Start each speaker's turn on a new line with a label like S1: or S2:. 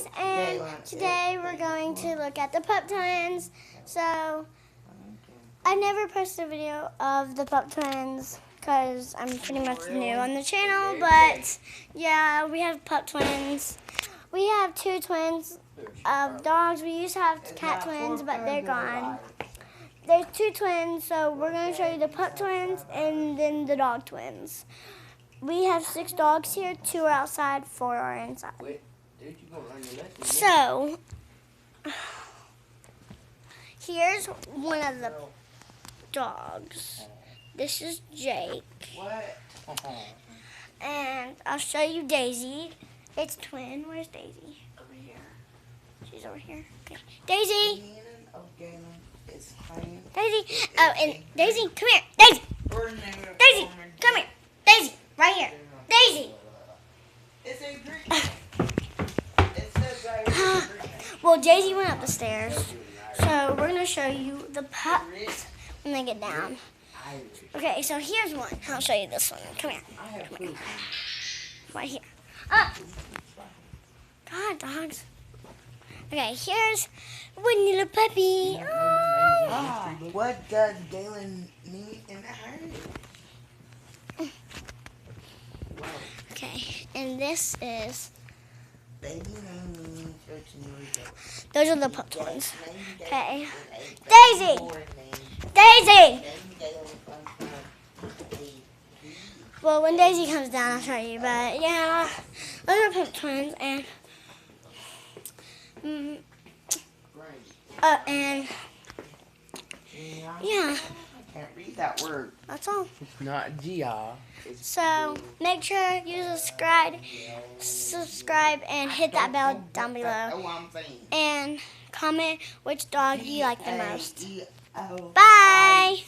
S1: guys, and today we're going to look at the pup twins. So I never posted a video of the pup twins because I'm pretty much new on the channel, but yeah, we have pup twins. We have two twins of dogs. We used to have cat twins, but they're gone. There's two twins, so we're going to show you the pup twins and then the dog twins. We have 6 dogs here. 2 are outside, 4 are inside. So, here's one of the dogs. This is Jake. And I'll show you Daisy. It's twin. Where's Daisy? Over here. She's over here. Okay. Daisy! Daisy! Oh, and Daisy, come here! Daisy! Daisy, come here! Daisy, right here! Daisy! Well, Daisy went up the stairs, so we're going to show you the pups when they get down. Okay, so here's one. I'll show you this one. Come here. Come here. Right here. Up! God, dogs. Okay, here's one little puppy. Oh.
S2: What does Galen need in the house?
S1: Okay, and this is...
S2: Baby,
S1: those are the pup twins. Okay. Daisy! Daisy! Well, when Daisy comes down, I'll show you. But yeah, those are pup twins, and and yeah.
S2: I can't read that word.
S1: That's all.
S2: It's not Gia.
S1: So make sure you subscribe and hit that bell down below, and comment which dog you like the most. Bye.